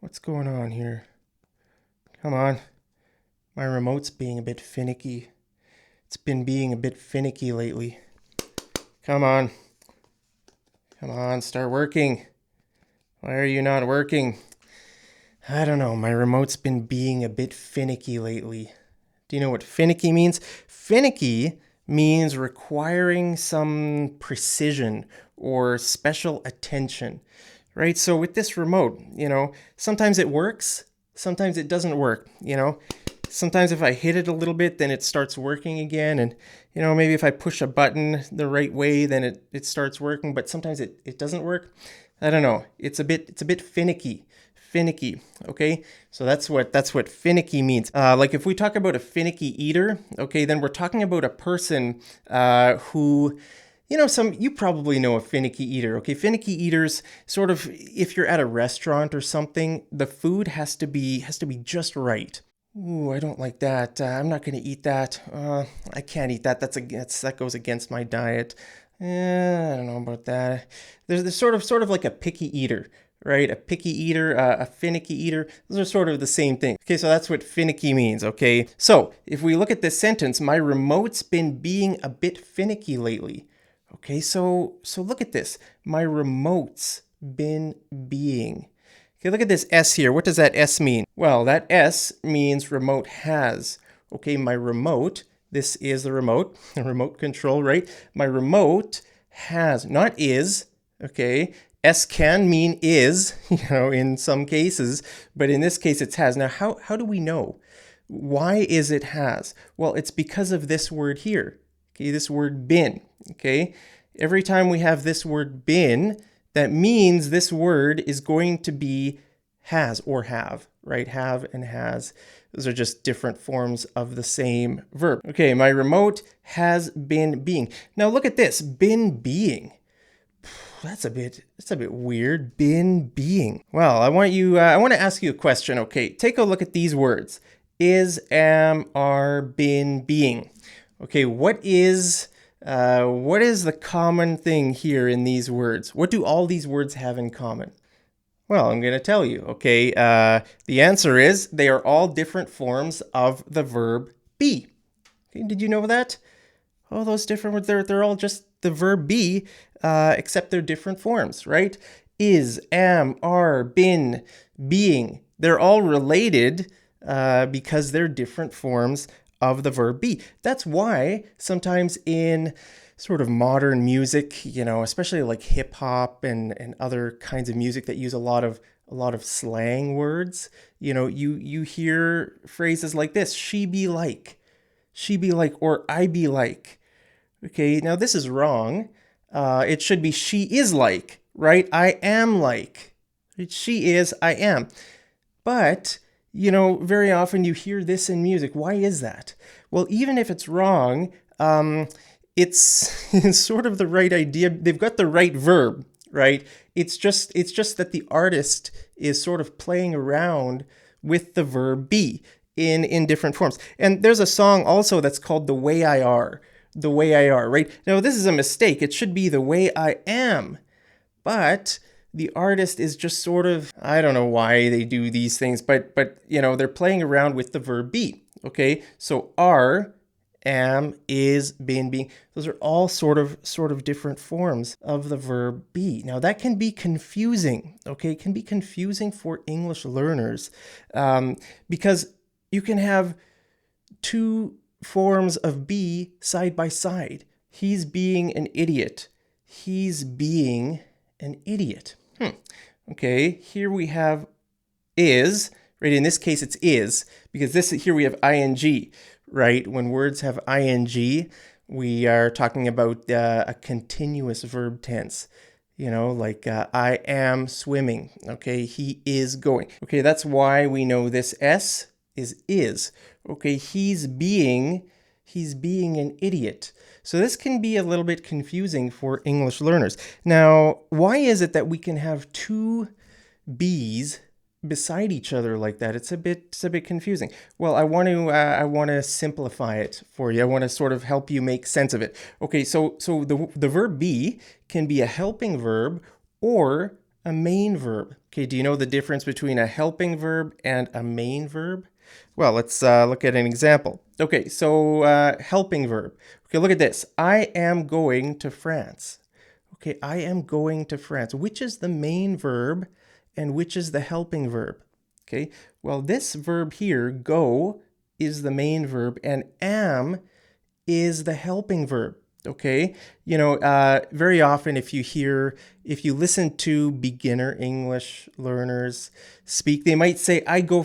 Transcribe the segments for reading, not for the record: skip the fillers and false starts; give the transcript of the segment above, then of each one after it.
What's going on here? Come on. My remote's being a bit finicky. It's been being a bit finicky lately. Come on. Come on, start working. Why are you not working? I don't know. My remote's been being a bit finicky lately. Do you know what finicky means? Finicky means requiring some precision or special attention, right? So with this remote, sometimes it works, sometimes it doesn't work, Sometimes if I hit it a little bit, then it starts working again. And, maybe if I push a button the right way, then it starts working, but sometimes it doesn't work. I don't know. It's a bit finicky. Finicky. Okay. So that's what finicky means. Like if we talk about a finicky eater, okay, then we're talking about a person who, you probably know a finicky eater. Okay. Finicky eaters, sort of, if you're at a restaurant or something, the food has to be just right. Ooh, I don't like that. I'm not going to eat that. I can't eat that. That goes against my diet. I don't know about that. There's sort of like a picky eater, right? A picky eater, a finicky eater. Those are sort of the same thing. Okay, so that's what finicky means, okay? So if we look at this sentence, my remote's been being a bit finicky lately. Okay, so look at this. My remote's been being. Okay, look at this S here. What does that S mean? Well, that S means remote has. Okay, my remote, this is the remote control, right? My remote has, not is, okay? S can mean is, in some cases, but in this case it's has. Now, how do we know? Why is it has? Well, it's because of this word here, okay? This word been, okay? Every time we have this word been, that means this word is going to be has or have, right? Have and has. Those are just different forms of the same verb. Okay, my remote has been being. Now look at this, been being. That's a bit weird. Been being. Well, I want to ask you a question. Okay, take a look at these words. Is, am, are, been, being. Okay, what is the common thing here in these words? What do all these words have in common? Well, I'm going to tell you, okay? The answer is they are all different forms of the verb be. Okay, did you know that? All those different words, they're all just the verb be, except they're different forms, right? Is, am, are, been, being. They're all related because they're different forms of the verb be. That's why sometimes in sort of modern music, especially like hip hop and other kinds of music that use a lot of slang words, you hear phrases like this: she be like, or I be like. Okay, now this is wrong. It should be she is like, right? I am like. She is, I am. But very often you hear this in music. Why is that? Well, even if it's wrong, it's sort of the right idea. They've got the right verb, right? It's just that the artist is sort of playing around with the verb be in different forms. And there's a song also that's called The Way I Are. The Way I Are, right? Now, this is a mistake. It should be The Way I Am. But the artist is just sort of, I don't know why they do these things, but they're playing around with the verb be. Okay? So are, am, is, been, being. Those are all sort of different forms of the verb be. Now that can be confusing, okay? It can be confusing for English learners because you can have two forms of be side by side. He's being an idiot. He's being an idiot. Okay, here we have is, right? In this case it's is, because here we have ing. Right? When words have ing, we are talking about a continuous verb tense. Like I am swimming. Okay, he is going. Okay, that's why we know this S is. Okay, he's being an idiot. So this can be a little bit confusing for English learners. Now, why is it that we can have two bees beside each other like that? It's a bit confusing. Well, I want to simplify it for you. I want to sort of help you make sense of it. Okay, so the verb be can be a helping verb or a main verb. Okay, do you know the difference between a helping verb and a main verb? Well, let's look at an example. Okay, so helping verb. Okay, look at this. I am going to France. Okay, I am going to France. Which is the main verb and which is the helping verb? Okay, well, this verb here, go, is the main verb and am is the helping verb. Okay, you know, very often if you listen to beginner English learners speak, they might say, I go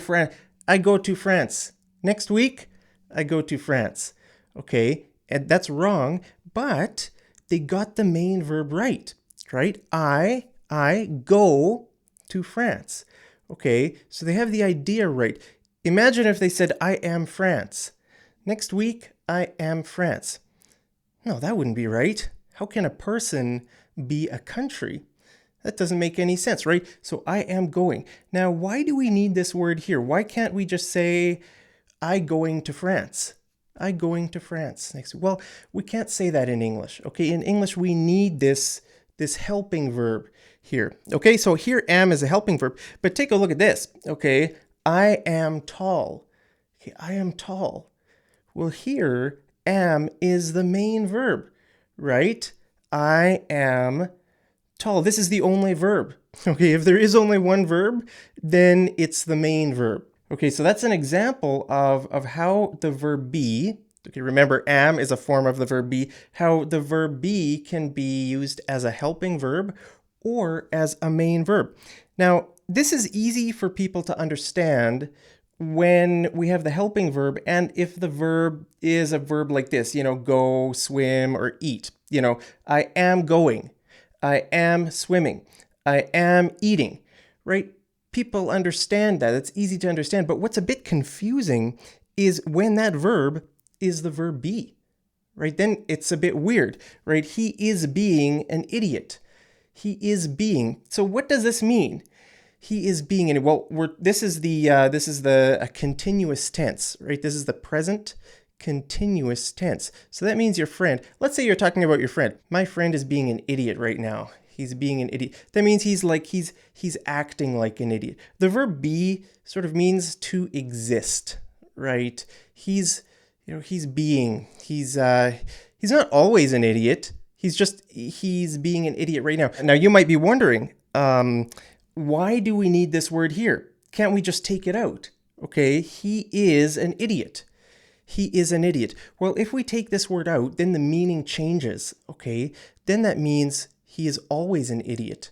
to France. Next week, I go to France. Okay, and that's wrong, but they got the main verb right? I go to France. Okay, so they have the idea right. Imagine if they said, I am France. Next week, I am France. No, that wouldn't be right. How can a person be a country? That doesn't make any sense, right? So I am going. Now, why do we need this word here? Why can't we just say, I going to France? I going to France next week. Well, we can't say that in English. Okay, in English, we need this helping verb here. Okay, so here am is a helping verb, but take a look at this. Okay, I am tall. Okay, I am tall. Well, here, am is the main verb, right? I am tall. This is the only verb. Okay, if there is only one verb, then it's the main verb. Okay, so that's an example of how the verb be, okay, remember am is a form of the verb be, how the verb be can be used as a helping verb or as a main verb. Now, this is easy for people to understand when we have the helping verb and if the verb is a verb like this, you know, go, swim, or eat. You know, I am going, I am swimming, I am eating, right? People understand that. It's easy to understand. But what's a bit confusing is when that verb is the verb be, right? Then it's a bit weird, right? He is being an idiot. He is being. So what does this mean? He is being an, well, this is a continuous tense, right? This is the present continuous tense. So that means your friend, let's say you're talking about your friend. My friend is being an idiot right now. He's being an idiot. That means he's acting like an idiot. The verb be sort of means to exist, right? He's being. He's not always an idiot. He's being an idiot right now. Now you might be wondering, why do we need this word here? Can't we just take it out? Okay, he is an idiot. He is an idiot. Well, if we take this word out, then the meaning changes, okay? Then that means he is always an idiot.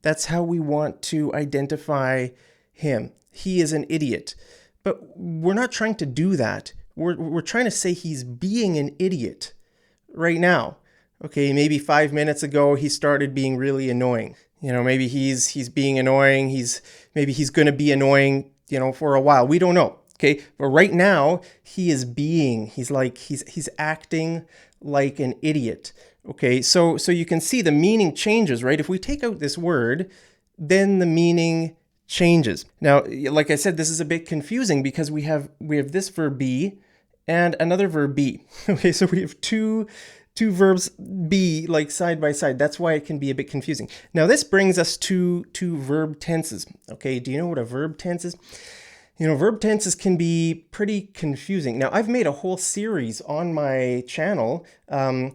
That's how we want to identify him. He is an idiot. But we're not trying to do that. We're trying to say he's being an idiot right now. Okay, maybe 5 minutes ago he started being really annoying. You know, maybe he's being annoying. Maybe he's going to be annoying, you know, for a while. We don't know. Okay, but right now he is being. He's acting like an idiot. Okay, so you can see the meaning changes, right? If we take out this word, then the meaning changes. Now, like I said, this is a bit confusing because we have this verb be and another verb be. Okay, so we have two verbs be like side by side. That's why it can be a bit confusing. Now, this brings us to verb tenses. Okay, do you know what a verb tense is? You know, verb tenses can be pretty confusing. Now, I've made a whole series on my channel. The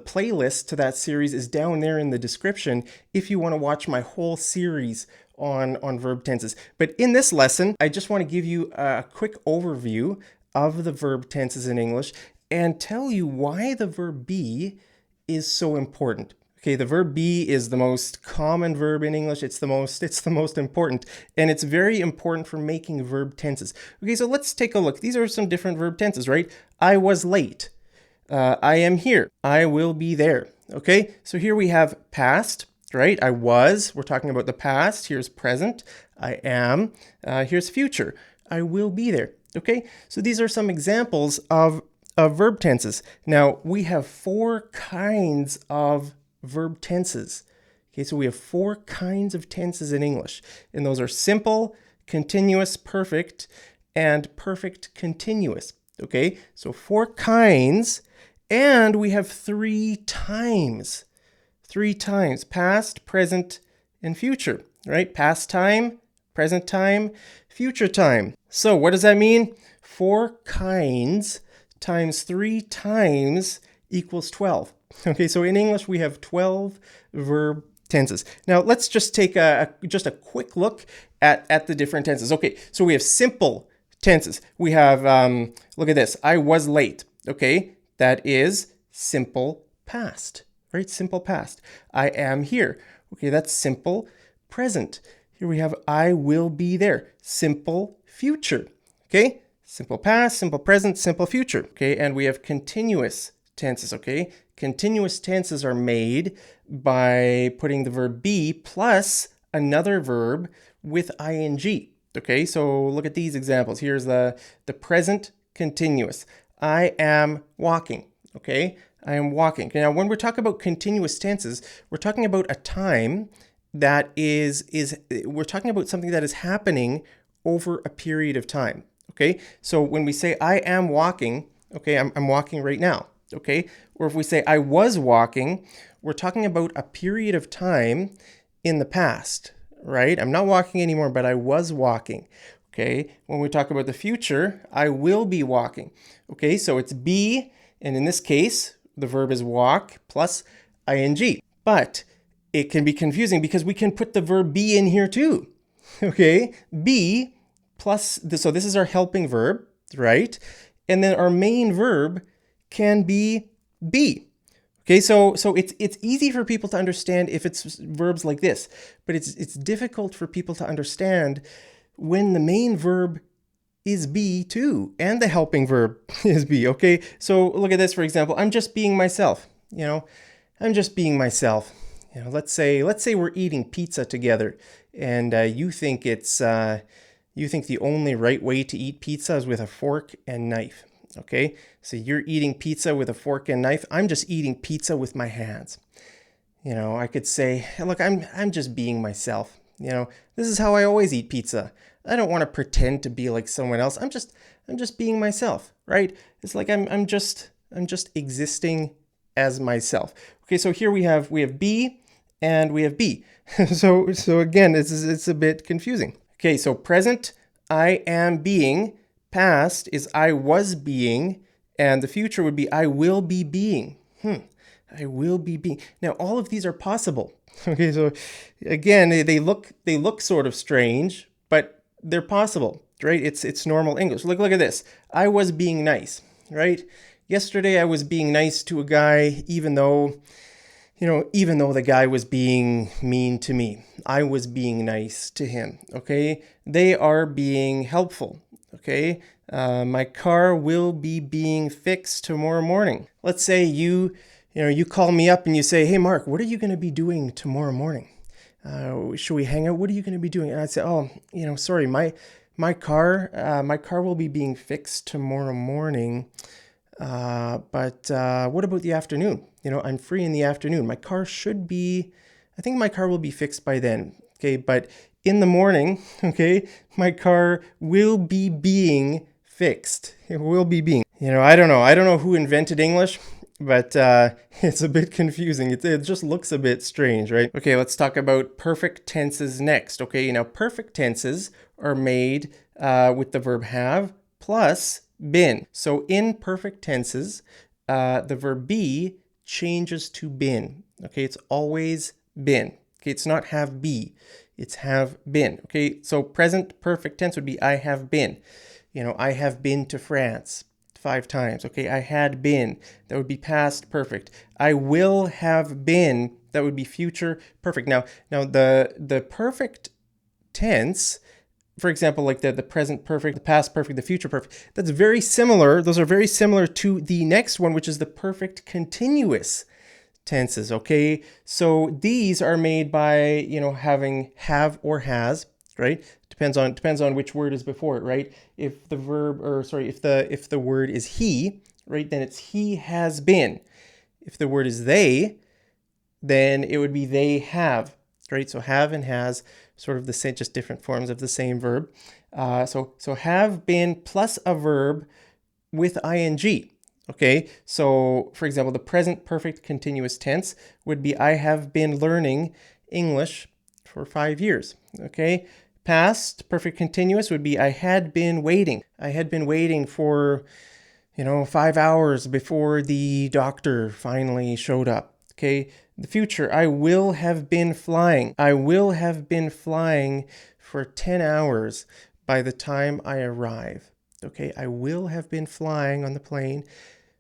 playlist to that series is down there in the description if you want to watch my whole series on verb tenses. But in this lesson, I just want to give you a quick overview of the verb tenses in English and tell you why the verb be is so important. Okay, the verb be is the most common verb in English. It's the most important, and it's very important for making verb tenses. Okay, so let's take a look. These are some different verb tenses, right? I was late. I am here. I will be there. Okay, so here we have past, right? I was. We're talking about the past. Here's present. I am. Here's future. I will be there. Okay, so these are some examples of verb tenses. Now, we have 4 kinds of verb tenses. Okay, so we have 4 kinds of tenses in English, and those are simple, continuous, perfect, and perfect continuous. Okay, so 4 kinds, and we have 3 times. 3 times, past, present, and future, right? Past time, present time, future time. So what does that mean? 4 kinds times 3 times equals 12. Okay, so in English we have 12 verb tenses. Now let's just take just a quick look at the different tenses. Okay, so we have simple tenses. We have, look at this, I was late. Okay, that is simple past, right? Simple past. I am here. Okay, that's simple present. Here we have I will be there. Simple future. Okay, simple past, simple present, simple future. Okay, and we have continuous tenses. Okay, continuous tenses are made by putting the verb be plus another verb with ing. Okay, so look at these examples. Here's the present continuous. I am walking. Okay, I am walking. Now, when we're talking about continuous tenses, we're talking about a time that we're talking about something that is happening over a period of time. Okay, so when we say I am walking, okay, I'm walking right now. Okay, or if we say I was walking, we're talking about a period of time in the past, right? I'm not walking anymore, but I was walking. Okay, when we talk about the future, I will be walking. Okay, so it's be, and in this case, the verb is walk plus ing. But it can be confusing because we can put the verb be in here too. Okay, be plus, so this is our helping verb, right? And then our main verb can be. Okay, so it's easy for people to understand if it's verbs like this, but it's difficult for people to understand when the main verb is be too, and the helping verb is be. Okay, so look at this, for example. I'm just being myself. I'm just being myself. Let's say we're eating pizza together, and you think the only right way to eat pizza is with a fork and knife. Okay, so you're eating pizza with a fork and knife. I'm just eating pizza with my hands. I could say, look, I'm just being myself. This is how I always eat pizza. I don't want to pretend to be like someone else. I'm just being myself, right? It's like I'm just existing as myself. Okay, so here we have be and we have be. so again, it's a bit confusing. Okay, so present, I am being. Past is I was being, and the future would be I will be being. I will be being. Now, all of these are possible. Okay, so again, they look sort of strange, but they're possible, right? It's normal English. Look at this. I was being nice, right? Yesterday I was being nice to a guy, even though the guy was being mean to me. I was being nice to him. Okay, they are being helpful. Okay, my car will be being fixed tomorrow morning. Let's say you call me up and you say, hey, Mark, what are you going to be doing tomorrow morning? Should we hang out? What are you going to be doing? And I'd say, oh, sorry, my car will be being fixed tomorrow morning. But what about the afternoon? I'm free in the afternoon. I think my car will be fixed by then. Okay, but in the morning, okay, my car will be being fixed. It will be being. I don't know who invented English, but it's a bit confusing. It just looks a bit strange, right? Okay, let's talk about perfect tenses next. Okay, now perfect tenses are made with the verb have plus been. So in perfect tenses, the verb be changes to been. Okay, it's always been. Okay, it's not have be, it's have been. Okay, so present perfect tense would be I have been. I have been to France 5 times. Okay, I had been. That would be past perfect. I will have been. That would be future perfect. Now the perfect tense, for example, like the present perfect, the past perfect, the future perfect, that's very similar. Those are very similar to the next one, which is the perfect continuous tenses. Okay, so these are made by having have or has, right? Depends on which word is before it, right? If the word is he, right, then it's he has been. If the word is they, then it would be they have, right? So have and has, sort of the same, just different forms of the same verb. So have been plus a verb with ing. Okay, so for example, the present perfect continuous tense would be I have been learning English for 5 years. Okay, past perfect continuous would be I had been waiting. I had been waiting for 5 hours before the doctor finally showed up. Okay, the future, I will have been flying. I will have been flying for 10 hours by the time I arrive. Okay, I will have been flying on the plane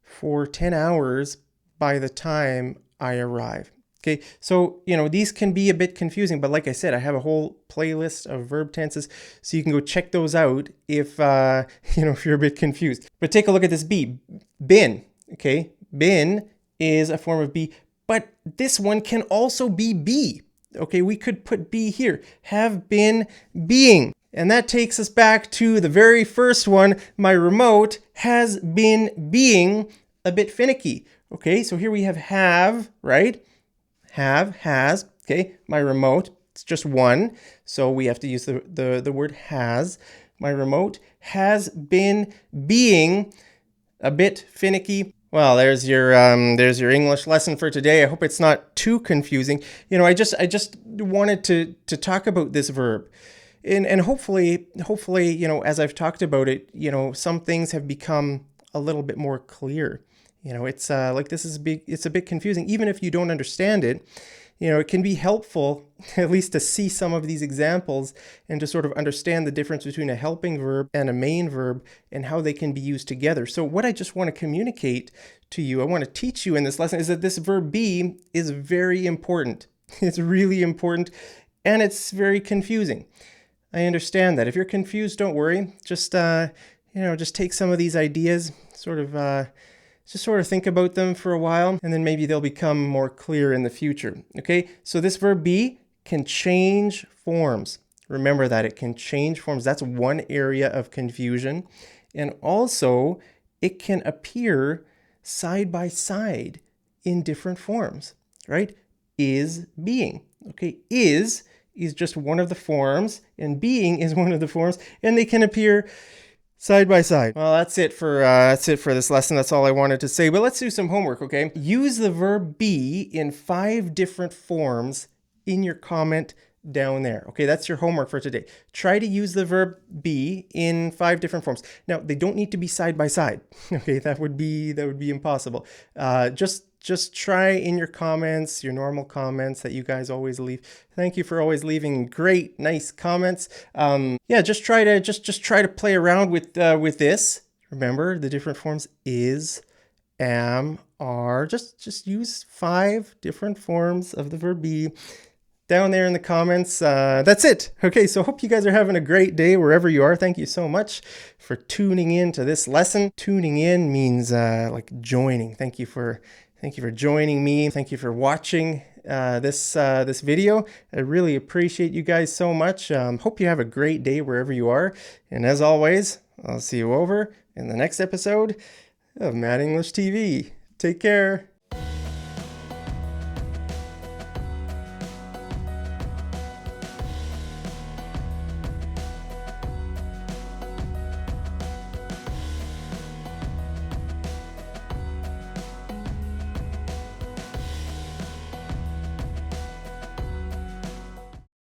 for 10 hours by the time I arrive. Okay, so, these can be a bit confusing, but like I said, I have a whole playlist of verb tenses, so you can go check those out if you're a bit confused. But take a look at this be. Been, okay? Been is a form of be, but this one can also be. Okay, we could put be here. Have been being. And that takes us back to the very first one. My remote has been being a bit finicky. Okay, so here we have, right? Have, has, okay, my remote, it's just one, so we have to use the word has. My remote has been being a bit finicky. Well, there's your English lesson for today. I hope it's not too confusing. I just wanted to talk about this verb. And hopefully, as I've talked about it, some things have become a little bit more clear. It's it's a bit confusing. Even if you don't understand it, it can be helpful at least to see some of these examples and to sort of understand the difference between a helping verb and a main verb and how they can be used together. So what I just want to communicate to you, I want to teach you in this lesson is that this verb be is very important. It's really important, and it's very confusing. I understand that. If you're confused, don't worry. Just take some of these ideas, sort of think about them for a while, and then maybe they'll become more clear in the future. Okay, so this verb be can change forms. Remember that it can change forms. That's one area of confusion. And also, it can appear side by side in different forms, right? Is being. Okay, is just one of the forms, and being is one of the forms, and they can appear side by side. Well, that's it for this lesson. That's all I wanted to say. But let's do some homework, okay? Use the verb be in 5 different forms in your comment down there. Okay, that's your homework for today. Try to use the verb be in 5 different forms. Now, they don't need to be side by side. Okay, that would be impossible. Just try in your comments, your normal comments that you guys always leave. Thank you for always leaving great, nice comments. Just try to play around with this. Remember the different forms: is, am, are. Just use 5 different forms of the verb be down there in the comments. That's it. Okay, so hope you guys are having a great day wherever you are. Thank you so much for tuning in to this lesson. Tuning in means like joining. Thank you for joining me. Thank you for watching this video. I really appreciate you guys so much. Hope you have a great day wherever you are. And as always, I'll see you over in the next episode of Mad English TV. Take care.